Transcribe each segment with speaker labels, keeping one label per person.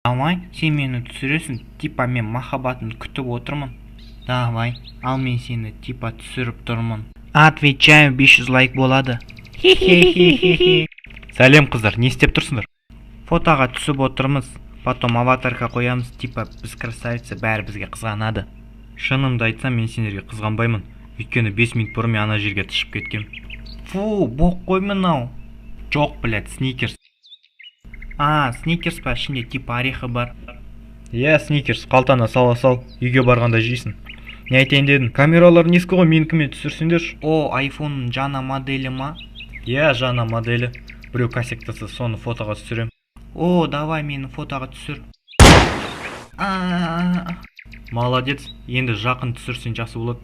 Speaker 1: Давай, сен мені түсіресің, типа мен махаббатымды күтіп отырмын. Давай, ал мен сені типа түсіріп тұрмын. Отвечаю, 500 лайк болады. Хе-хе-хе-хе-хе.
Speaker 2: Сәлем қыздар, не істеп тұрсыңдар?
Speaker 1: Фотоға түсіп отырмыз, потом аватарка қоямыз, типа біз красавица, бәрі бізге қызғанады.
Speaker 2: Шынымды айтсам, мен сендерге қызғанбаймын. Өйткені 5 минут бұрын мен ана жерге тышып кеткем.
Speaker 1: Фу, боқ қой мынау.
Speaker 2: Жоқ, блядь, сникерс.
Speaker 1: Сникерс па, ішінде типа орехы бар.
Speaker 2: Иә, сникерс, қалтана сала сал, үйге барғанда жейсің. Не айтайын дедім, камералар нескі ғой, менікімен түсірсеңдерші.
Speaker 1: Айфонның жаңа моделі ма?
Speaker 2: Иә, жаңа моделі. Біреу косяктаса, соны фотоға түсірем.
Speaker 1: Давай мені фотоға түсір.
Speaker 2: Молодец, енді жақын түсірсең жақсы болады.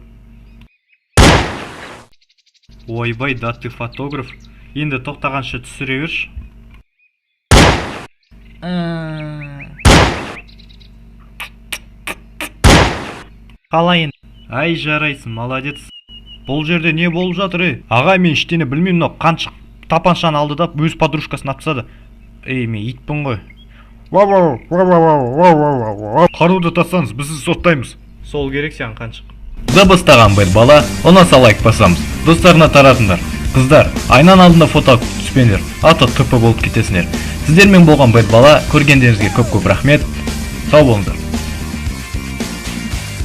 Speaker 2: Ойбай, да ты фотограф. Енді тоқтағанша түсіре берші.
Speaker 1: Қалайын?
Speaker 2: Ай, жарайсың, молодец. Бұл жерде не болып жатыр, Аға, мен іштені білмеймін, мынау қаншық тапаншаны алды да өз подружкасын атқызады. Мен итпін ғой. Қаруды тастаңыз, біз сізді соттаймыз. Сол керек саған қаншық. Дыбыстаған бір бала, ұнаса лайк басамыз. Достарына таратыңдар. Қыздар, айнан алдында фото түспеңдер, аты тыпы болып кетесіңдер. Сіздермен болған бір бала, көргендеріңізге көп-көп рахмет. Сау болыңыздар.